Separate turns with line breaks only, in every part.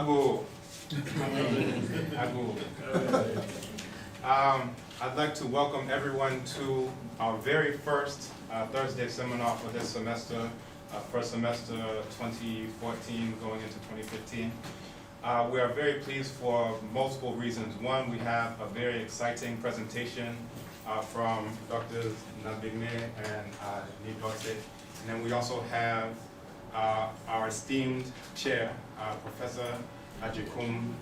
Ago. I'd like to welcome everyone to our very first Thursday seminar for this semester, first semester 2014 going into 2015. We are very pleased for multiple reasons. One, we have a very exciting presentation from Drs. Nanbigne and Nii-Dortey. And then we also have our esteemed chair, Professor Ajikum.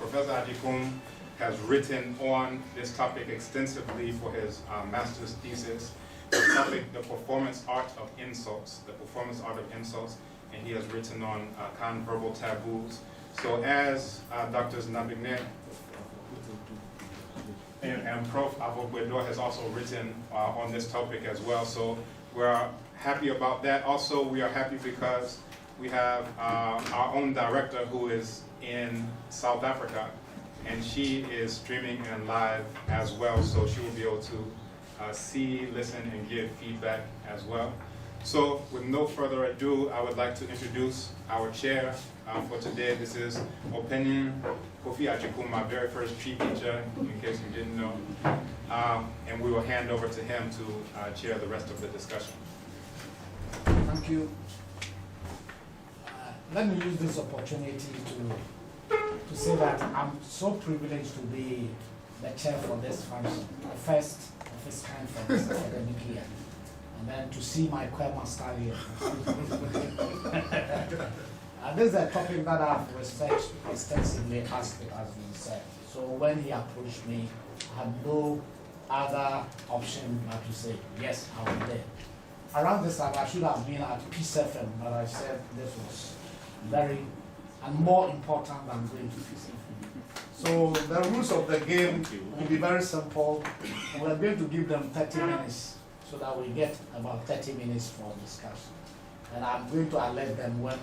Professor Ajikum has written on this topic extensively for his master's thesis, the topic, the performance art of insults, and he has written on non-verbal taboos. So as Drs. Nanbigne and Prof. Avogwedo has also written on this topic as well, so we're happy about that. Also, we are happy because we have our own director who is in South Africa, and she is streaming and live as well, so she will be able to see, listen, and give feedback as well. So with no further ado, I would like to introduce our chair for today. This is Opinion Kofi Ajikum, my very first tree teacher, in case you didn't know. And we will hand over to him to chair the rest of the discussion.
Thank you. Let me use this opportunity to say that I'm so privileged to be the chair for this function, the first of its kind for this academic year, and then to see my master here. This is a topic that I've researched extensively, as we said. So when he approached me, I had no other option but to say, yes, I'll be there. Around this time, I should have been at Peace FM, but I said this was very and more important than going to Peace FM. So the rules of the game will be very simple. We're going to give them 30 minutes so that we get about 30 minutes for discussion. And I'm going to alert them when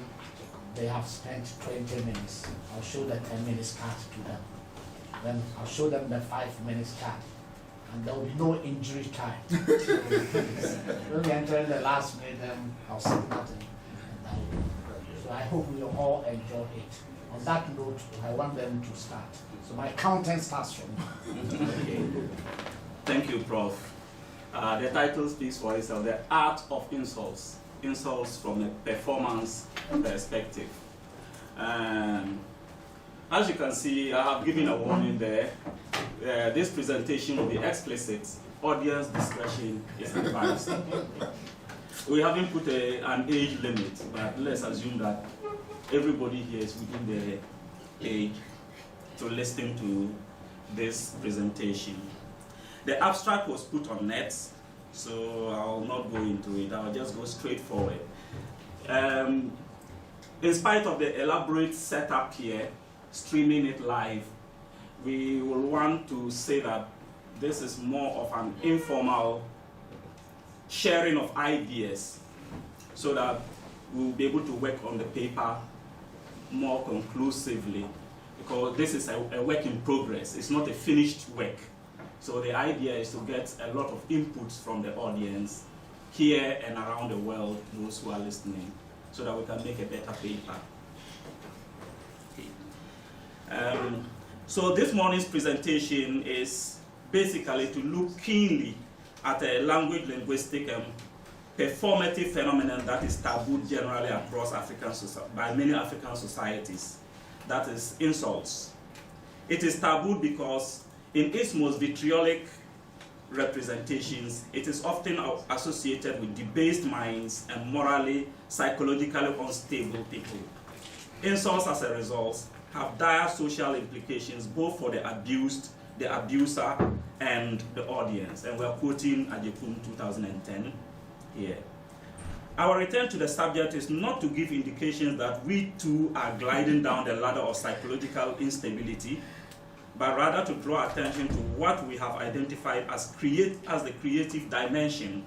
they have spent 20 minutes. I'll show the 10 minutes card to them. Then I'll show them the 5 minutes card. And there will be no injury time. When we enter in the last minute, then I'll say nothing. So I hope we will all enjoy it. On that note, I want them to start. So my content starts from now.
Okay. Thank you, Prof. The title speaks for itself, The Art of Insults. Insults from a performance perspective. As you can see, I have given a warning there. This presentation will be explicit. Audience discretion is advised. We haven't put an age limit, but let's assume that everybody here is within the age to listen to this presentation. The abstract was put on net, so I'll not go into it. I'll just go straight forward. In spite of the elaborate setup here, streaming it live, we will want to say that this is more of an informal sharing of ideas so that we'll be able to work on the paper more conclusively, because this is a work in progress. It's not a finished work. So the idea is to get a lot of inputs from the audience here and around the world, those who are listening, so that we can make a better paper. Okay. So this morning's presentation is basically to look keenly at a language, linguistic, and performative phenomenon that is tabooed generally across by many African societies. That is insults. It is tabooed because in its most vitriolic representations, it is often associated with debased minds and morally, psychologically unstable people. Insults, as a result, have dire social implications both for the abused, the abuser, and the audience. And we're quoting Ajikum 2010 here. Our return to the subject is not to give indications that we too are gliding down the ladder of psychological instability, but rather to draw attention to what we have identified as the creative dimension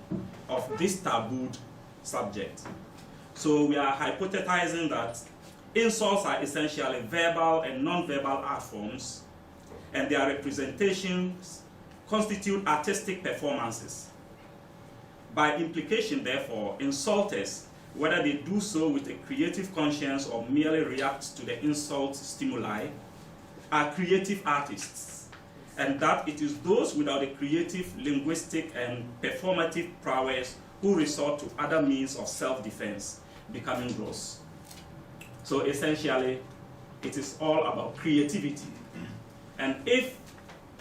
of this tabooed subject. So we are hypothesizing that insults are essentially verbal and non-verbal art forms, and their representations constitute artistic performances. By implication, therefore, insulters whether they do so with a creative conscience or merely react to the insult stimuli, are creative artists, and that it is those without a creative, linguistic, and performative prowess who resort to other means of self-defense, becoming gross. So essentially, it is all about creativity. And if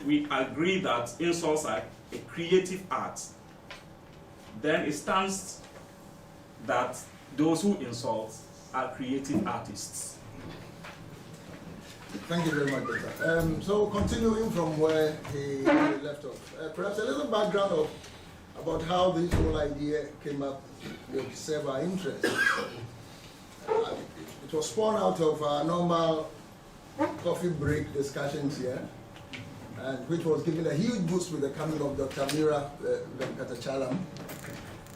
we agree that insults are a creative art, then it stands that those who insult are creative artists.
Thank you very much, Doctor. So continuing from where he left off, perhaps a little background about how this whole idea came up with serve our interest. It was spawned out of our normal coffee break discussions here, and which was given a huge boost with the coming of Dr. Mira Venkatachalam.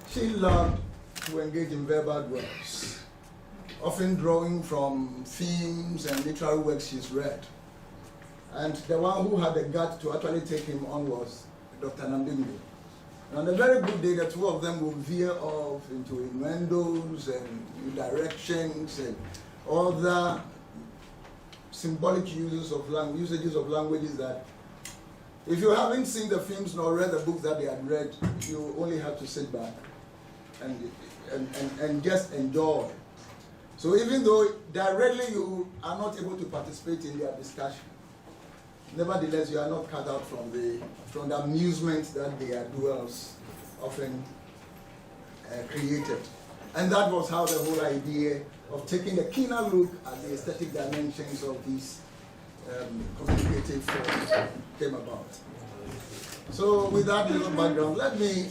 She loved to engage in verbal duels, often drawing from themes and literary works she's read. And the one who had the gut to actually take him on was Dr. Nanbigne. And on a very good day, the two of them will veer off into innuendos and new directions and other symbolic usages of languages that, if you haven't seen the films nor read the books that they had read, you only have to sit back and just enjoy. So even though directly you are not able to participate in their discussion, nevertheless you are not cut out from the amusement that their duels often created. And that was how the whole idea of taking a keener look at the aesthetic dimensions of these communicative forms came about. So with that little background, let me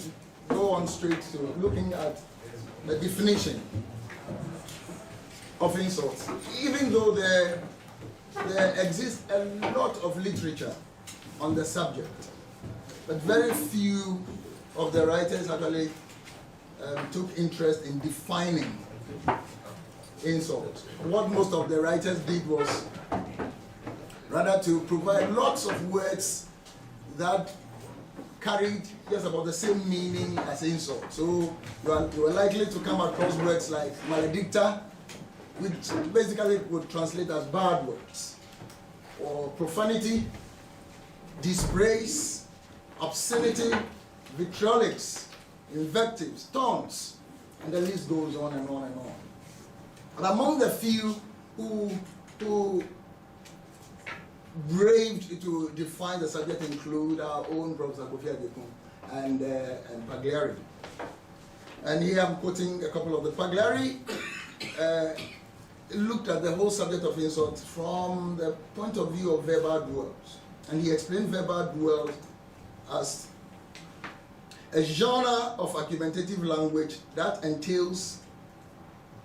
go on straight to looking at the definition of insults. Even though there exists a lot of literature on the subject, but very few of the writers actually took interest in defining insults. What most of the writers did was rather to provide lots of words that carried just about the same meaning as insult. So you are likely to come across words like maledicta, which basically would translate as bad words, or profanity, dispraise, obscenity, vitriolics, invectives, taunts, and the list goes on and on and on. And among the few who braved to define the subject include our own Professor Kofi Adekun and Pagliari. And here I'm quoting a couple of the Pagliari. Looked at the whole subject of insult from the point of view of verbal duels. And he explained verbal duels as a genre of argumentative language that entails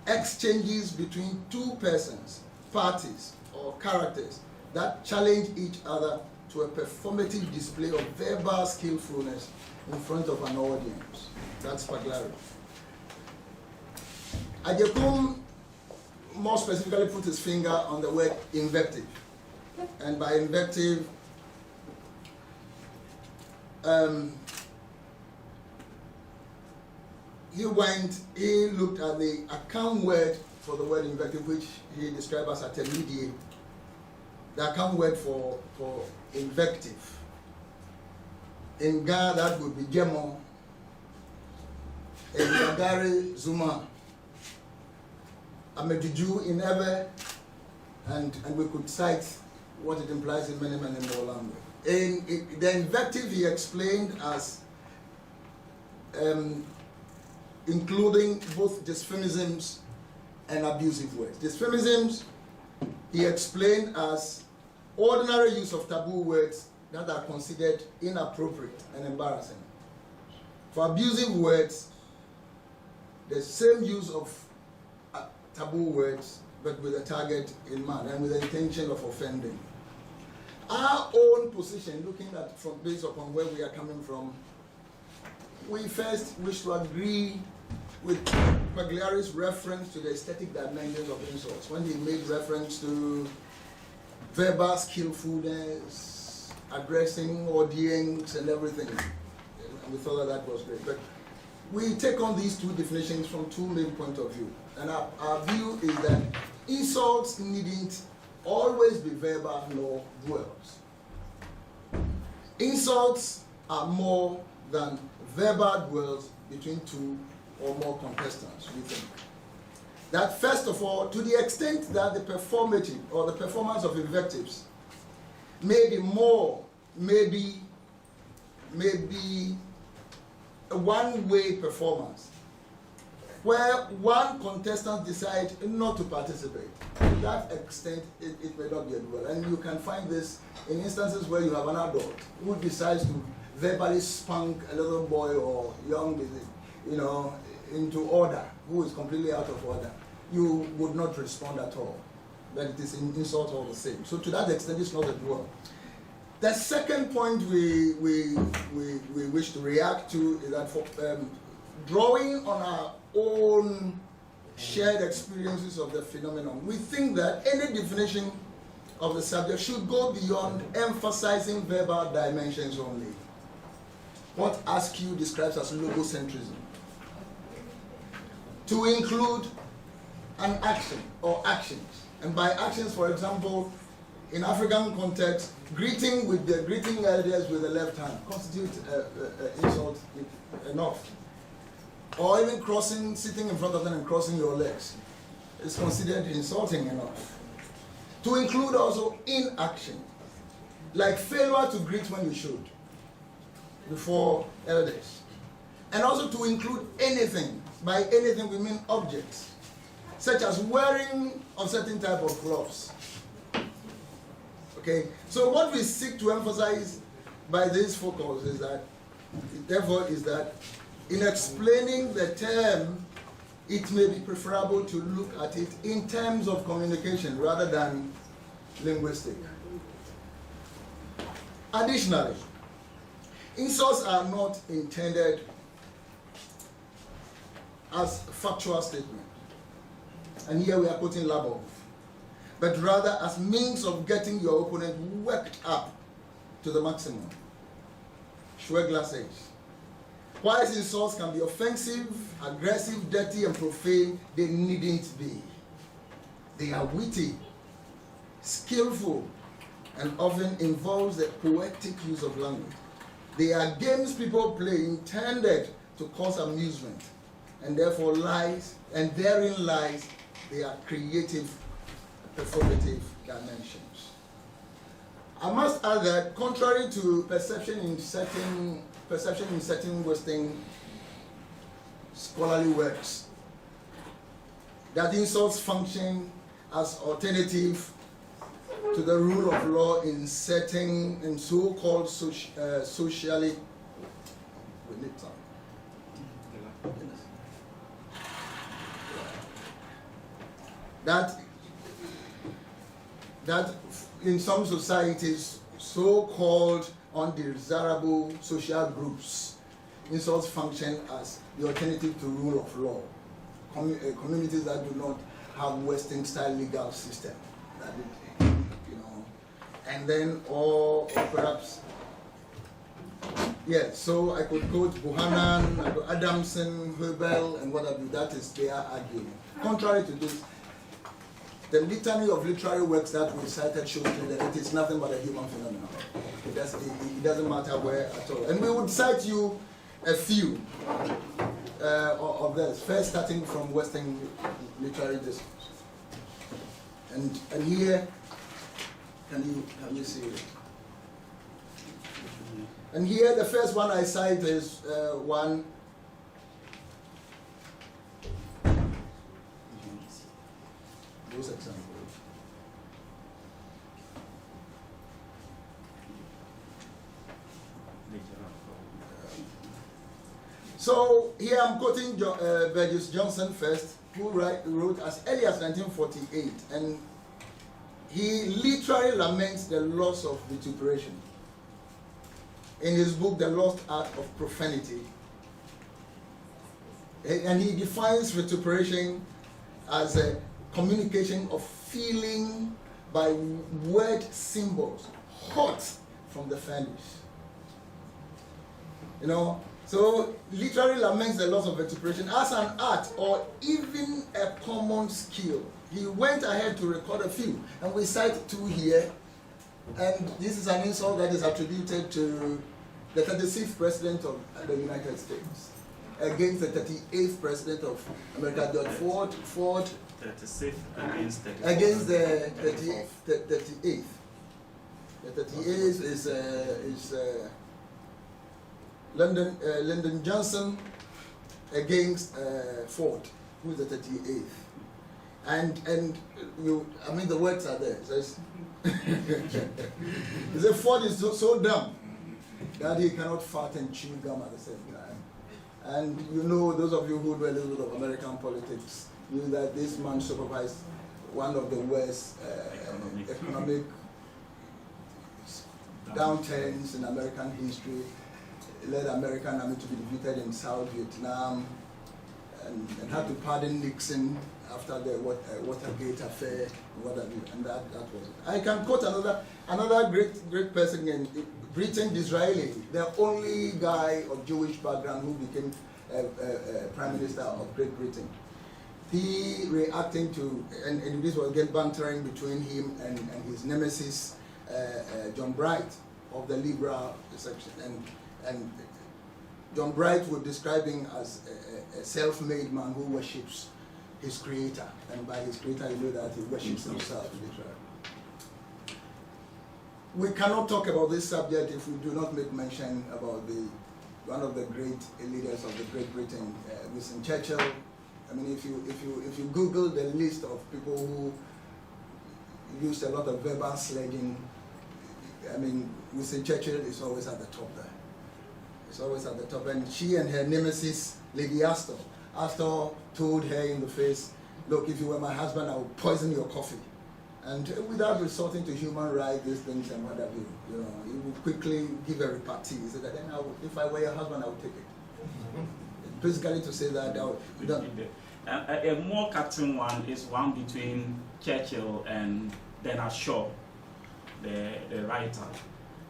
exchanges between two persons, parties, or characters that challenge each other to a performative display of verbal skillfulness in front of an audience. That's Pagliari. Adekun more specifically put his finger on the word invective. And by invective, he looked at the account word for the word invective, which he described as intermediate. The account word for invective. In Ga, that would be Gemo. In Gagari, Zuma. Amejuju in Ebe, and we could cite what it implies in many, many more languages. In the invective he explained as including both dysphemisms and abusive words. Dysphemisms he explained as ordinary use of taboo words that are considered inappropriate and embarrassing. For abusive words, the same use of taboo words, but with a target in mind and with the intention of offending. Our own position, looking at based upon where we are coming from, we first wish to agree with Pagliari's reference to the aesthetic dimensions of insults when he made reference to verbal skillfulness, addressing audience and everything. And we thought that was great. But we take on these two definitions from two main points of view. And our view is that insults needn't always be verbal nor duels. Insults are more than verbal duels between two or more contestants, we think. That first of all, to the extent that the performative or the performance of invectives may be more, maybe a one-way performance, where one contestant decides not to participate. To that extent, it may not be a duel. And you can find this in instances where you have an adult who decides to verbally spunk a little boy or young, into order, who is completely out of order. You would not respond at all. But it is an insult all the same. So to that extent, it's not a duel. The second point we wish to react to is that for drawing on our own shared experiences of the phenomenon, we think that any definition of the subject should go beyond emphasizing verbal dimensions only. What Askew describes as logocentrism. To include an action or actions. And by actions, for example, in African context, greeting elders with the left hand constitutes insult enough. Or even sitting in front of them and crossing your legs is considered insulting enough. To include also inaction, like failure to greet when you should, before elders. And also to include anything. By anything we mean objects, such as wearing of certain type of gloves. Okay, so what we seek to emphasize by this focus is that, in explaining the term, it may be preferable to look at it in terms of communication rather than linguistic. Additionally, insults are not intended as factual statement. And here we are quoting Labov. But rather as means of getting your opponent worked up to the maximum. Schwegler says, whilst insults can be offensive, aggressive, dirty, and profane, they needn't be. They are witty, skillful, and often involves the poetic use of language. They are games people play intended to cause amusement, and therefore therein lies their creative, performative dimensions. I must add that contrary to perception in certain Western scholarly works, that insults function as alternative to the rule of law in so-called socially. We need time. That in some societies, so-called undesirable social groups, insults function as the alternative to rule of law. Communities that do not have Western-style legal system, and then, or perhaps, yes. So I could quote Buchanan, Adamson, Hebel, and what have you. That is their argument. Contrary to this, the litany of literary works that we cited shows that it is nothing but a human phenomenon. It doesn't matter where at all. And we would cite you a few of those, first starting from Western literary discourse. And here, can you see it? And here, the first one I cite is one. Those examples. So here I'm quoting Burgess Johnson first, who wrote as early as 1948, and he literally laments the loss of vituperation. In his book, The Lost Art of Profanity, and he defines vituperation as a communication of feeling by word symbols, hot from the furnace. So literary laments the loss of expression as an art or even a common skill. He went ahead to record a few, and we cite two here. And this is an insult that is attributed to the 36th president of the United States against the 38th president of America, George Ford.
36th
Against the 38th. The 38th is Lyndon Johnson against Ford, who is the 38th. And I mean the words are there. It says, he said Ford is so dumb that he cannot fart and chew gum at the same time. And you know, those of you who know a little bit of American politics, knew that this man supervised one of the worst economic downturns in American history, led American army to be defeated in South Vietnam, and had to pardon Nixon after the Watergate affair, and what have you, and that was it. I can quote another great person in Britain, Disraeli, the only guy of Jewish background who became Prime Minister of Great Britain. He reacting to, and this was again bantering between him and his nemesis, John Bright of the Liberal section, and John Bright would describe him as a self-made man who worships his creator, and by his creator you know that he worships himself, literally. We cannot talk about this subject if we do not make mention about one of the great leaders of the Great Britain, Winston Churchill. I mean, if you Google the list of people who used a lot of verbal sledging, I mean, Winston Churchill is always at the top there. It's always at the top. And she and her nemesis, Lady Astor told her in the face, look, if you were my husband, I would poison your coffee. And without resorting to human rights, these things and what have you, know, he would quickly give a repartee. He said that then if I were your husband, I would take it. Basically to say that
a more cutting one is one between Churchill and Bernard Shaw, the writer.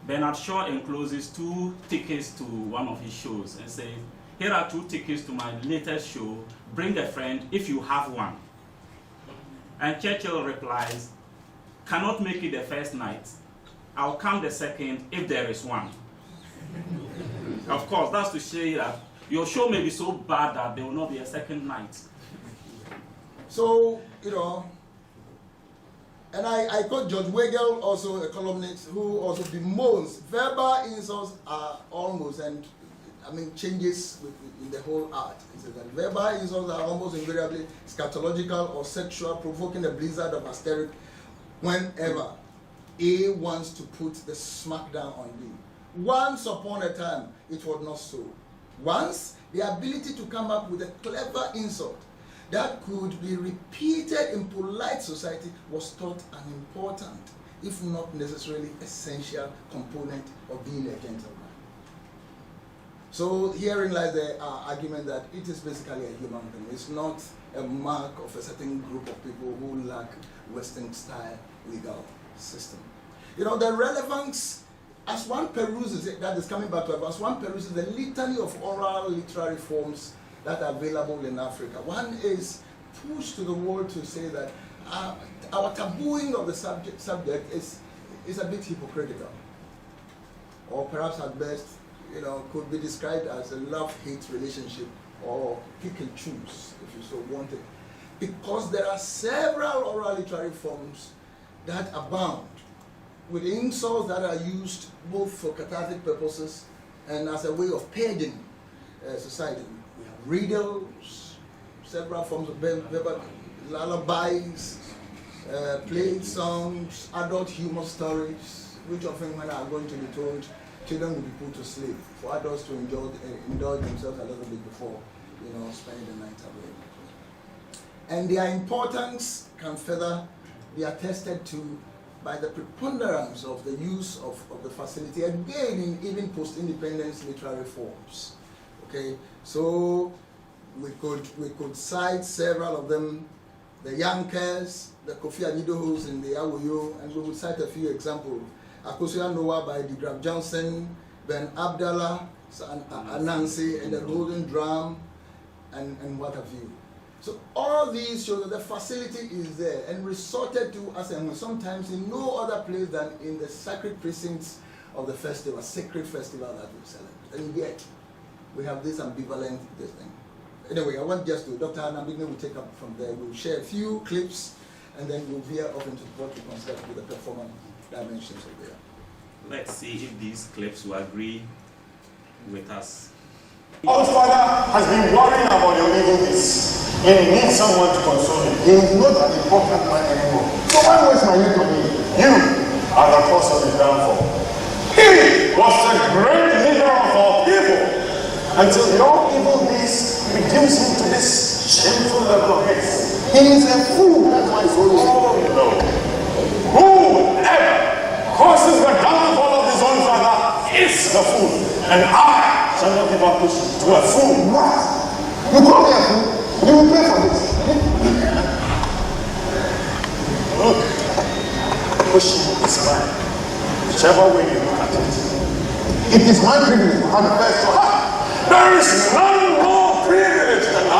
Bernard Shaw encloses 2 tickets to one of his shows and says, here are 2 tickets to my latest show, bring a friend if you have one. And Churchill replies, cannot make it the first night, I'll come the second if there is one. Of course, that's to say that your show may be so bad that there will not be a second night.
So, you know, and I quote George Weigel, also a columnist, who also bemoans verbal insults are almost, and I mean changes in the whole art. He says that verbal insults are almost invariably scatological or sexual, provoking a blizzard of hysteric whenever A wants to put the smackdown on B. Once upon a time, it was not so. Once, the ability to come up with a clever insult that could be repeated in polite society was thought an important, if not necessarily essential, component of being a gentleman. So herein lies the argument that it is basically a human thing. It's not a mark of a certain group of people who lack Western-style legal system. You know, the relevance, as one peruses it, that is coming back to us, as one peruses the litany of oral literary forms that are available in Africa, one is pushed to the world to say that our tabooing of the subject is a bit hypocritical, or perhaps at best, you know, could be described as a love-hate relationship, or pick and choose, if you so want it, because there are several oral literary forms that abound with insults that are used both for cathartic purposes and as a way of purging society. We have riddles, several forms of verbal lullabies, played songs, adult humor stories, which often when are going to be told, children will be put to sleep for adults to indulge themselves a little bit before, you know, spending the night away. And their importance can further be attested to by the preponderance of the use of the facility, again, in even post-independence literary forms. Okay, so we could cite several of them, the Yankers, the Kofi Anidohos in the Awoyo, and we would cite a few examples. Akosua Noah by DeGraff Johnson, Ben Abdallah, Anansi, and the Golden Drum, and what have you. So all these show that the facility is there and resorted to as and sometimes in no other place than in the sacred precincts of the festival, sacred festival that we celebrate. And yet, we have this ambivalent thing. Anyway, I want just to, Dr. Nanbigne will take up from there. We'll share a few clips and then we'll veer off into what we consider to be the performance dimensions of there.
Let's see if these clips will agree with us.
Our father has been worrying about your evil deeds. He needs someone to console him. He is not an important man anymore. So why waste my youth on me? You are the cause of his downfall. He was the great leader of our people until your evil deeds reduce him to this shameful level of his. He is a fool. That's why he's holding. Oh no. Whoever causes the downfall of his own father is the fool. And I shall not give up pushing to a fool. What? You call me a fool? You will pay for this. Look, pushing is mine. Whichever way you look at it. It is my privilege to have the first one. There is none more privileged than I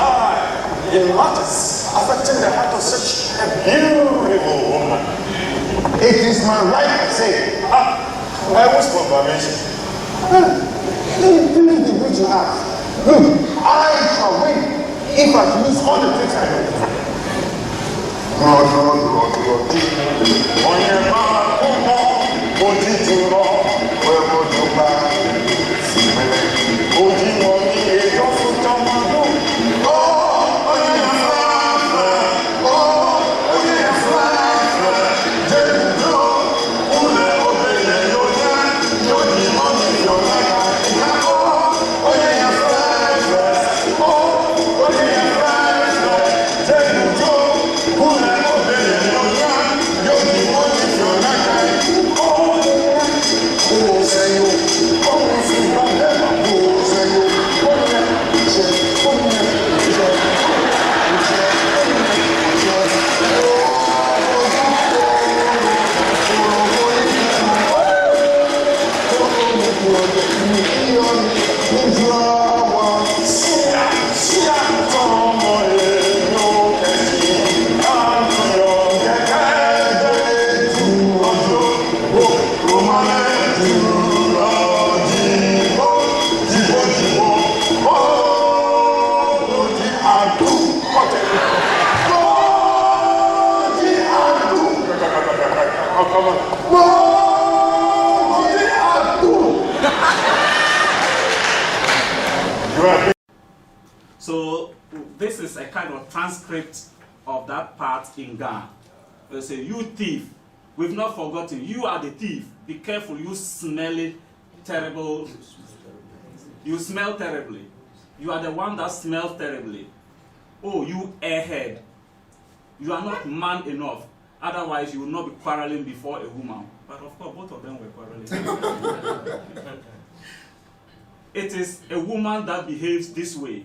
in matters affecting the heart of such a beautiful woman. It is my right to say, I was confirmation. Leave the bridge you have. Look, I shall win if I use all the tricks I know.
So this is a kind of transcript of that part in Ghana. They say, you thief, we've not forgotten, you are the thief. Be careful, you smelly, terrible. You smell terribly. You are the one that smells terribly. Oh, you airhead. You are not man enough. Otherwise, you will not be quarreling before a woman. But of course, both of them were quarreling. It is a woman that behaves this way.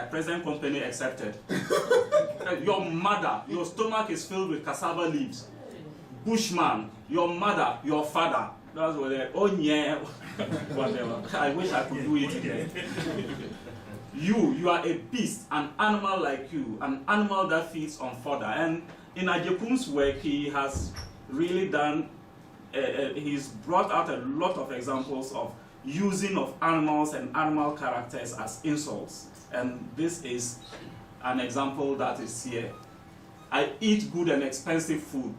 Present company accepted. Your mother, your stomach is filled with cassava leaves. Bushman, your mother, your father. That's what they, oh yeah, whatever. I wish I could do it again. You are a beast, an animal like you, an animal that feeds on fodder. And in Ajekum's work, he has really done, he's brought out a lot of examples of using of animals and animal characters as insults. And this is an example that is here. I eat good and expensive food.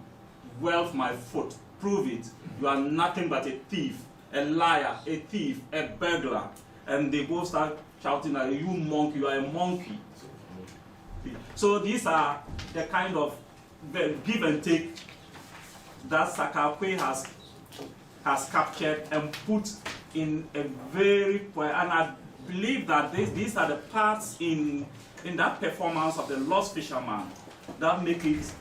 Wealth my foot. Prove it. You are nothing but a thief, a liar, a thief, a burglar. And they both start shouting at you, monkey, you are a monkey. So these are the kind of give and take that Sakakwe has captured and put in a very, and I believe that these are the parts in that performance of the Lost Fisherman that make it,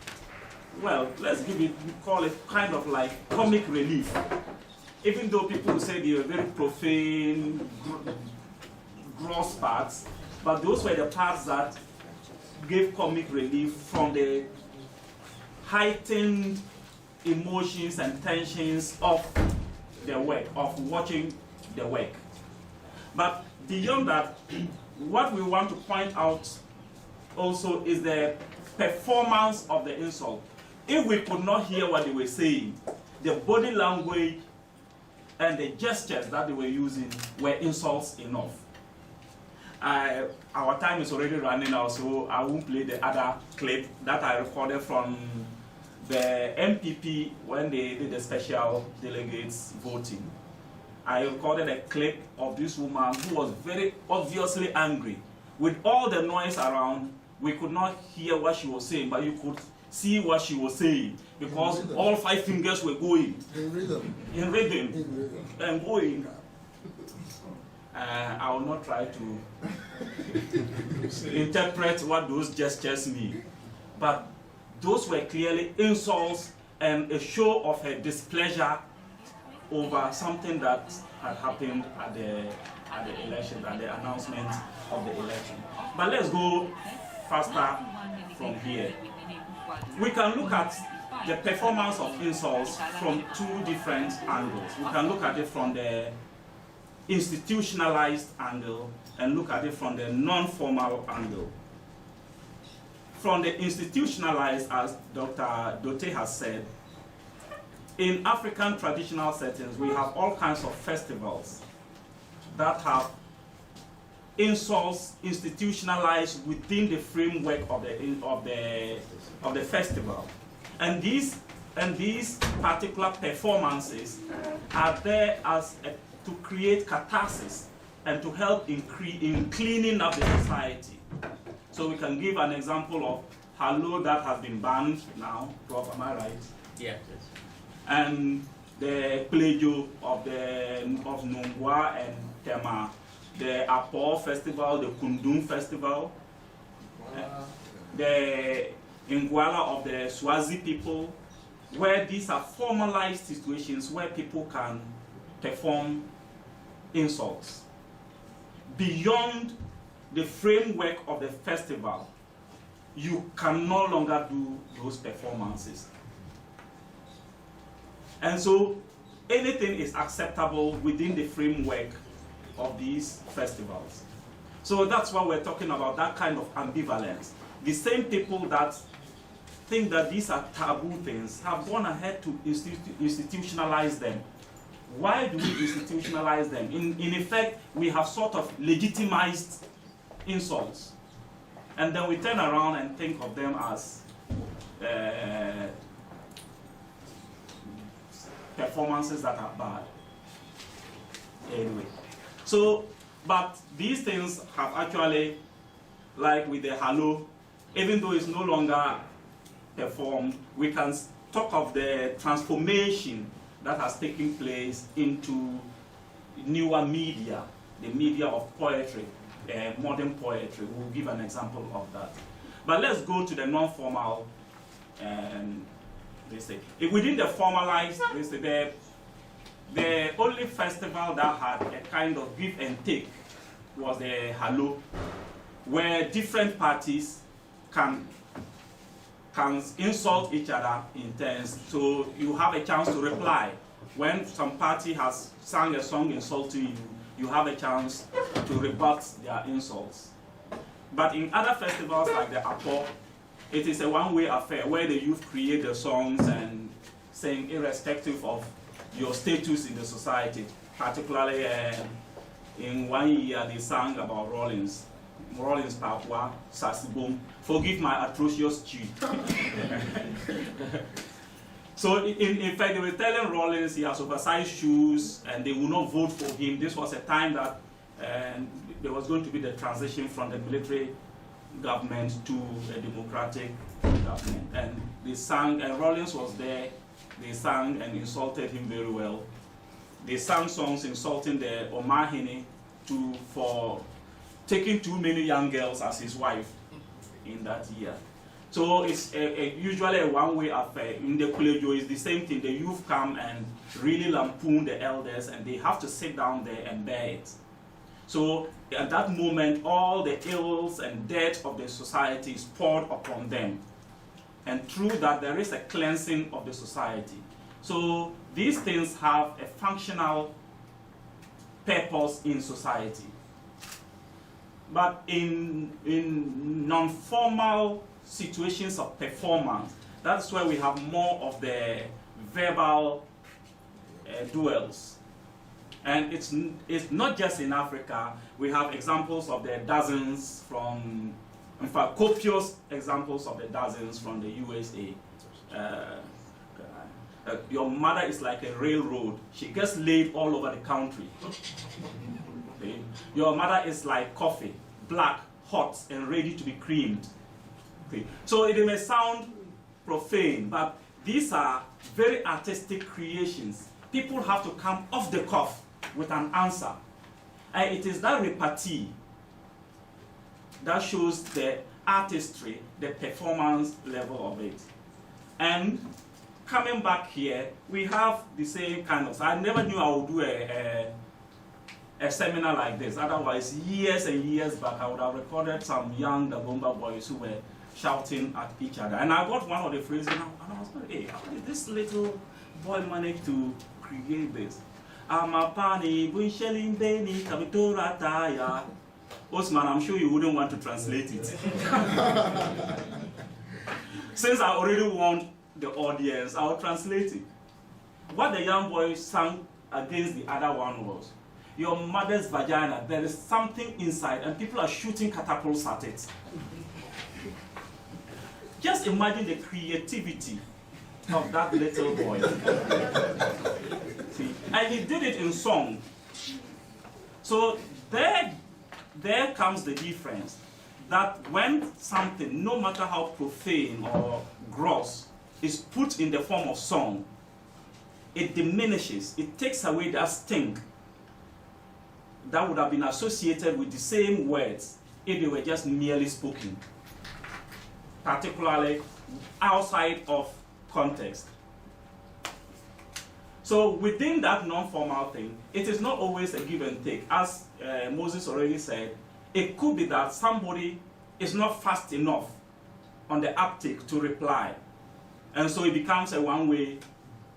well, let's give it, we call it kind of like comic relief. Even though people say they were very profane, gross parts, but those were the parts that gave comic relief from the heightened emotions and tensions of the work, of watching the work. But beyond that, what we want to point out also is the performance of the insult. If we could not hear what they were saying, the body language and the gestures that they were using were insults enough. Our time is already running out, so I won't play the other clip that I recorded from the MPP when they did the special delegates voting. I recorded a clip of this woman who was very obviously angry. With all the noise around, we could not hear what she was saying, but you could see what she was saying because all 5 fingers were going.
In rhythm.
In rhythm.
In rhythm.
And going. I will not try to interpret what those gestures mean. But those were clearly insults and a show of her displeasure over something that had happened at the election, at the announcement of the election. But let's go faster from here. We can look at the performance of insults from 2 different angles. We can look at it from the institutionalized angle and look at it from the non-formal angle. From the institutionalized, as Dr. Dote has said, in African traditional settings, we have all kinds of festivals that have insults institutionalized within the framework of the festival. And these particular performances are there as to create catharsis and to help in cleaning up the society. So we can give an example of Hallow that has been banned now. Prof, am I right?
Yeah.
And the Plejo of Nongwa and Tema, the Apo festival, the Kundum festival, the Ngwala of the Swazi people, where these are formalized situations where people can perform insults. Beyond the framework of the festival, you can no longer do those performances. And so anything is acceptable within the framework of these festivals. So that's why we're talking about that kind of ambivalence. The same people that think that these are taboo things have gone ahead to institutionalize them. Why do we institutionalize them? In effect, we have sort of legitimized insults. And then we turn around and think of them as performances that are bad. Anyway. So, but these things have actually, like with the Hallow, even though it's no longer performed, we can talk of the transformation that has taken place into newer media, the media of poetry, modern poetry. We'll give an example of that. But let's go to the non-formal, within the formalized, the only festival that had a kind of give and take was the Hallow, where different parties can insult each other in turns. So you have a chance to reply. When some party has sung a song insulting you, you have a chance to rebut their insults. But in other festivals like the Apo, it is a one-way affair where the youth create the songs and sing irrespective of your status in the society. Particularly in 1 year they sang about Rollins Papua, Sasibom. Forgive my atrocious cheat. So in fact, they were telling Rollins he has oversized shoes and they will not vote for him. This was a time that there was going to be the transition from the military government to a democratic government. And they sang, and Rollins was there. They sang and insulted him very well. They sang songs insulting the Omahini for taking too many young girls as his wife in that year. So it's usually a one-way affair. In the Kulejo, it's the same thing. The youth come and really lampoon the elders, and they have to sit down there and bear it. So at that moment, all the ills and debt of the society is poured upon them. And through that, there is a cleansing of the society. So these things have a functional purpose in society. But in non-formal situations of performance, that's where we have more of the verbal duels. And it's not just in Africa. We have examples of the dozens from, in fact, copious examples of the dozens from the USA. Your mother is like a railroad. She gets laid all over the country. Okay? Your mother is like coffee, black, hot, and ready to be creamed. Okay? So it may sound profane, but these are very artistic creations. People have to come off the cuff with an answer. And it is that repartee that shows the artistry, the performance level of it. And coming back here, we have the same kind of, I never knew I would do a seminar like this. Otherwise, years and years back, I would have recorded some young Dagomba boys who were shouting at each other. And I got one of the phrases, and I was like, hey, how did this little boy manage to create this? Amapani, Bunshelim Beni, Kabitora Taya. Osman, I'm sure you wouldn't want to translate it. Since I already want the audience, I'll translate it. What the young boy sang against the other one was, your mother's vagina, there is something inside and people are shooting catapults at it. Just imagine the creativity of that little boy. See? And he did it in song. So there comes the difference, that when something, no matter how profane or gross, is put in the form of song, it diminishes, it takes away that sting that would have been associated with the same words if they were just merely spoken, particularly outside of context. So within that non-formal thing, it is not always a give and take. As Moses already said, it could be that somebody is not fast enough on the uptake to reply. And so it becomes a one-way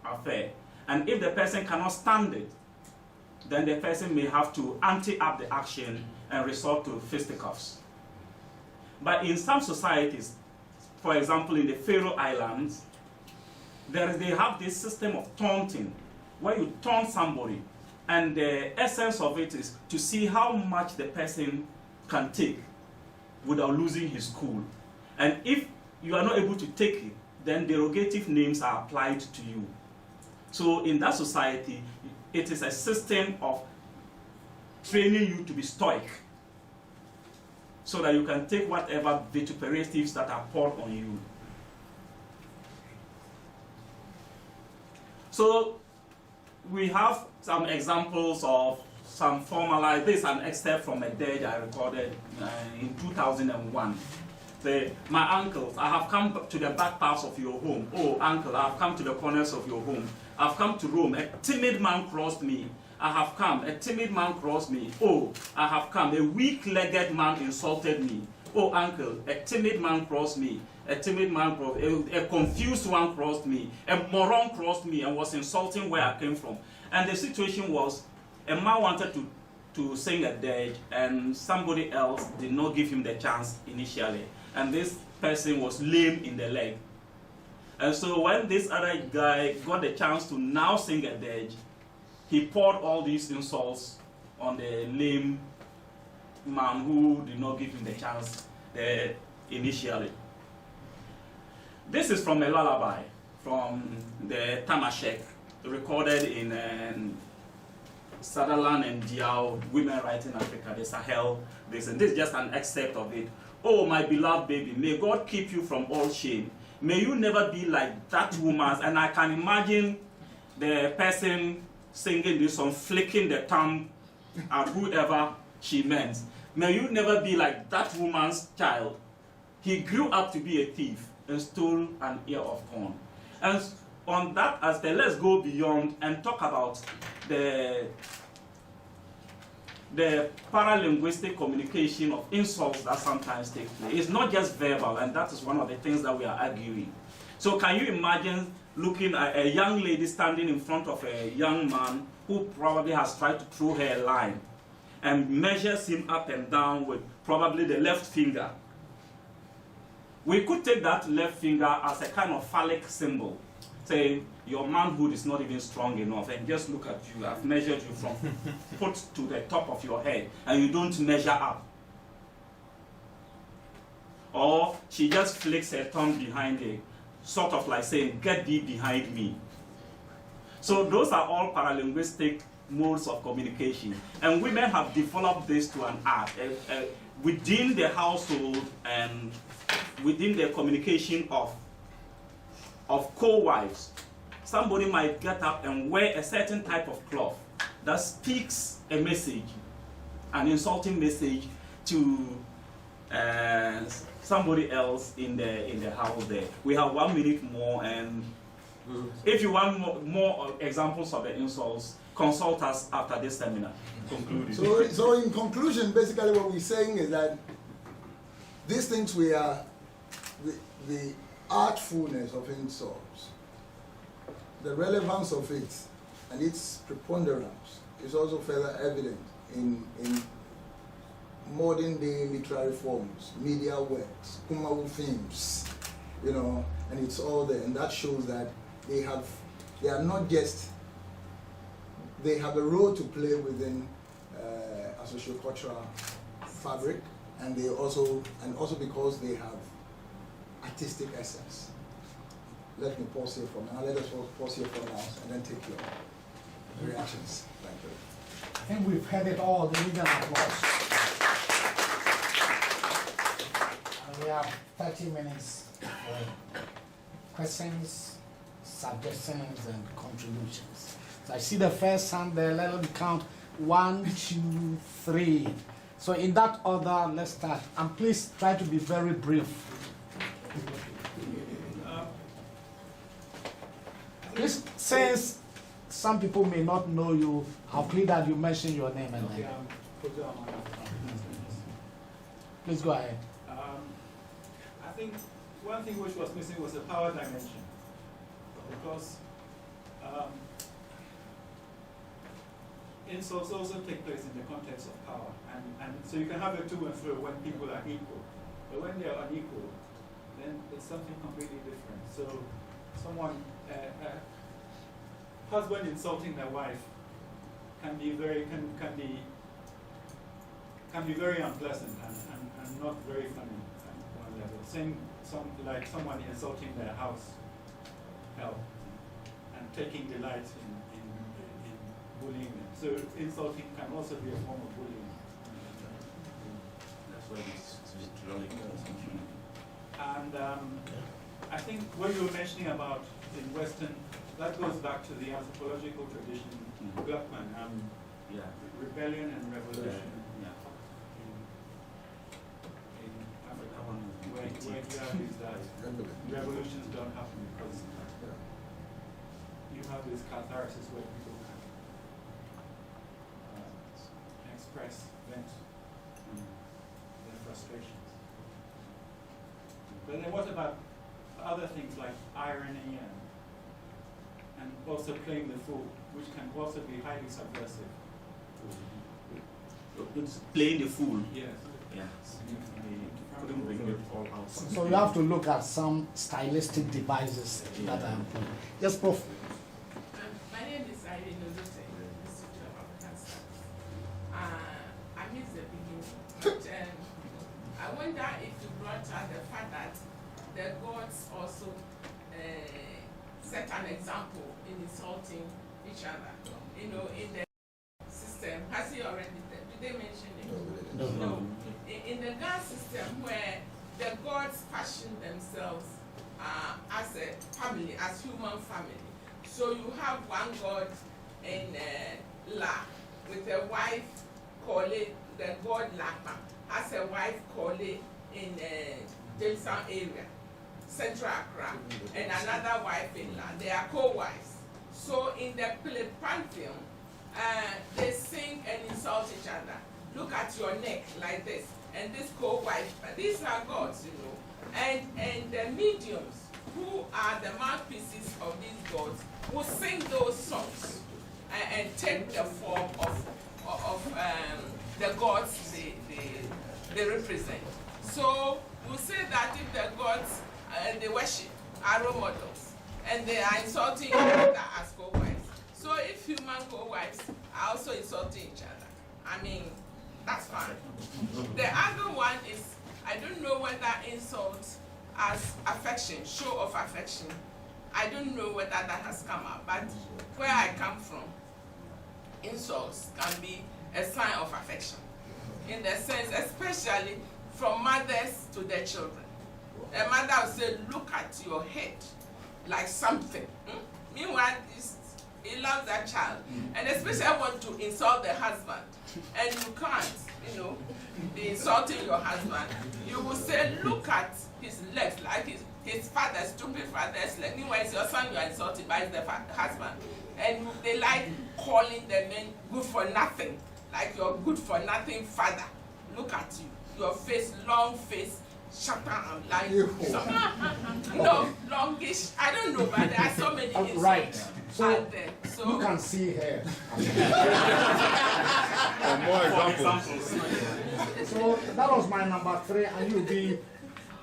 affair. And if the person cannot stand it, then the person may have to ante up the action and resort to fisticuffs. But in some societies, for example, in the Faroe Islands, they have this system of taunting, where you taunt somebody, and the essence of it is to see how much the person can take without losing his cool. And if you are not able to take it, then derogative names are applied to you. So in that society, it is a system of training you to be stoic, so that you can take whatever vituperatives that are poured on you. So we have some examples of some formalized, this is an excerpt from a dirge I recorded in 2001. My uncles, I have come to the back parts of your home. Oh, uncle, I have come to the corners of your home. I have come to Rome. A timid man crossed me. I have come. A timid man crossed me. Oh, I have come. A weak-legged man insulted me. Oh, uncle, a timid man crossed me. A timid man crossed, a confused one crossed me. A moron crossed me and was insulting where I came from. And the situation was, a man wanted to sing a dirge, and somebody else did not give him the chance initially. And this person was lame in the leg. And so when this other guy got the chance to now sing a dirge, he poured all these insults on the lame man who did not give him the chance initially. This is from a lullaby from the Tamashek, recorded in Sutherland and Diao, Women Writing Africa, the Sahel. This is just an excerpt of it. Oh, my beloved baby, may God keep you from all shame. May you never be like that woman. And I can imagine the person singing this song, flicking the thumb at whoever she meant. May you never be like that woman's child. He grew up to be a thief and stole an ear of corn. And on that aspect, let's go beyond and talk about the paralinguistic communication of insults that sometimes take place. It's not just verbal, and that is one of the things that we are arguing. So can you imagine looking at a young lady standing in front of a young man who probably has tried to throw her a line and measures him up and down with probably the left finger. We could take that left finger as a kind of phallic symbol, saying your manhood is not even strong enough, and just look at you, I've measured you from foot to the top of your head, and you don't measure up. Or she just flicks her tongue behind it, sort of like saying, get thee behind me. So those are all paralinguistic modes of communication. And women have developed this to an art. Within the household and within the communication of co-wives, somebody might get up and wear a certain type of cloth that speaks a message, an insulting message to somebody else in the house there. We have 1 minute more, and if you want more examples of the insults, consult us after this seminar. Concluding.
So in conclusion, basically what we're saying is that these things we are, the artfulness of insults, the relevance of it, and its preponderance is also further evident in modern day literary forms, media works, Kumawu films, you know, and it's all there, and that shows that they are not just, they have a role to play within a socio-cultural fabric, and they also because they have artistic essence. Let me pause here for now. Let us pause here for now, and then take your reactions. Thank you.
I think we've heard it all. The legal applause. And we have 30 minutes for questions, suggestions, and contributions. So I see the first hand there. Let me count. 1, 2, 3. So in that order, let's start. And please try to be very brief. Please, since some people may not know you, I'll plead that you mention your name and name. Please go ahead.
I think one thing which was missing was the power dimension, because insults also take place in the context of power, and so you can have a to and fro when people are equal, but when they are unequal, then it's something completely different. So someone, husband insulting their wife can be very unpleasant and not very funny at one level. Like someone insulting their house help and taking delight in bullying them. So insulting can also be a form of bullying.
That's why it's really good.
And I think what you were mentioning about in Western, that goes back to the anthropological tradition, Gluckman, rebellion and revolution. In Africa, where you have is that revolutions don't happen because you have this catharsis where people can express, vent their frustrations. But then what about other things like irony and also playing the fool, which can also be highly subversive?
It's playing the fool.
Yes.
Yeah. Couldn't bring it all out.
So you have to look at some stylistic devices that are important. Yes, Prof.
My name is Nii-Dortey, Institute of African Studies. I missed the beginning, but I wonder if you brought out the fact that the gods also set an example in insulting each other. You know, in the system, has he already, did they mention it? No. In the God system where the gods fashion themselves as a family, as human family. So you have one god in La with a wife called the god Lapa has a wife called in Jamestown area, Central Accra, and another wife in La. They are co-wives. So in the pantheon, they sing and insult each other. Look at your neck like this, and this co-wife. These are gods, you know, and the mediums who are the mouthpieces of these gods will sing those songs and take the form of the gods they represent. So we'll say that if the gods they worship are role models and they are insulting each other as co-wives. So if human co-wives are also insulting each other, I mean, that's fine. The other one is, I don't know whether insult as affection, show of affection, I don't know whether that has come up, but where I come from, insults can be a sign of affection. In the sense, especially from mothers to their children. A mother will say, look at your head, like something. Meanwhile, he loves that child. And especially want to insult the husband. And you can't, be insulting your husband. You will say, look at his legs, like his father, stupid father's leg. Meanwhile, it's your son you are insulting, but it's the husband. And they like calling the men good for nothing. Like you're good for nothing father. Look at you. Your face, long face, shut up, like longish. I don't know, but there are so many insults
Right.
out there. So
You can see here.
More examples.
So that was my number 3, and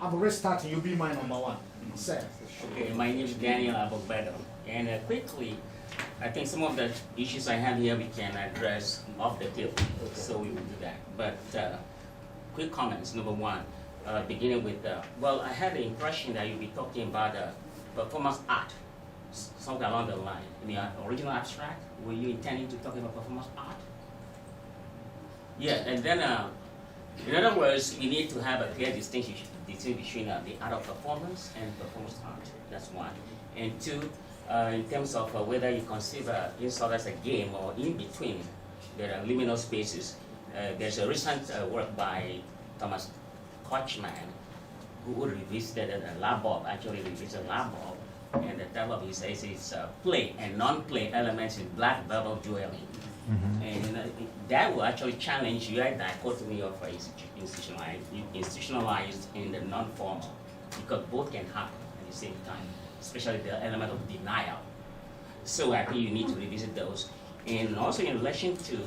I'm restarting, you'll be my number 1. Sir.
Okay, my name is Daniel Abobedo, and quickly, I think some of the issues I have here we can address off the table, so we will do that. But quick comments. Number 1, beginning with, well, I had the impression that you'll be talking about performance art, something along the line. In the original abstract, were you intending to talk about performance art? Yeah, and then, in other words, we need to have a clear distinction between the art of performance and performance art. That's 1. And 2, in terms of whether you consider insult as a game or in between, there are liminal spaces. There's a recent work by Thomas Kochman, who revisited a lab bulb, actually revisited a lab bulb, and the title of his essay is Play and Non-Play Elements in Black Verbal Dueling. And that will actually challenge your dichotomy of institutionalized in the non-formal, because both can happen at the same time, especially the element of denial. So I think you need to revisit those. And also in relation to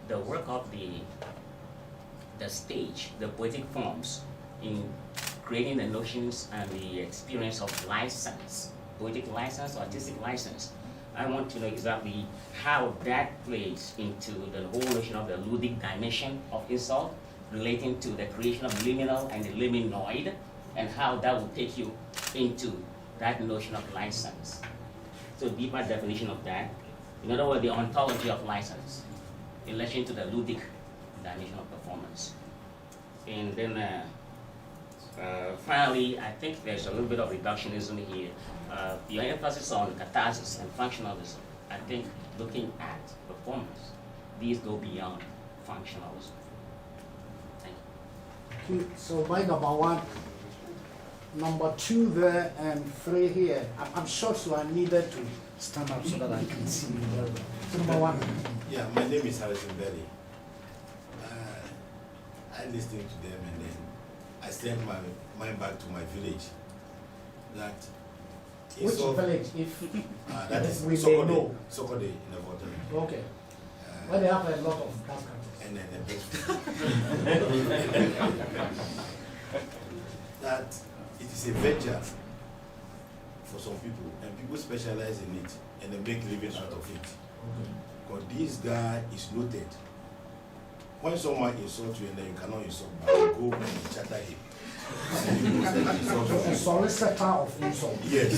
the work of the stage, the poetic forms, in creating the notions and the experience of license, poetic license, artistic license. I want to know exactly how that plays into the whole notion of the ludic dimension of insult, relating to the creation of liminal and the liminoid, and how that will take you into that notion of license. So deeper definition of that. In other words, the ontology of license in relation to the ludic dimension of performance. And then finally, I think there's a little bit of reductionism here. Your emphasis on catharsis and functionalism, I think looking at performance, these go beyond functionalism. Thank you.
So my number 1, number 2 there, and 3 here. I'm short, so I needed to stand up so that I can see very well. So number 1.
Yeah, my name is Harrison Belly. I listened to them and then I sent my mind back to my village. That
Which village? If
that is
we may know.
Sokode in the water.
Okay. Where they have a lot of gas cutters.
And then that it is a venture for some people, and people specialize in it and they make living out of it. Because this guy is noted. When someone insults you and then you cannot insult back, you go and chatter him.
A solicitor of insult.
Yes.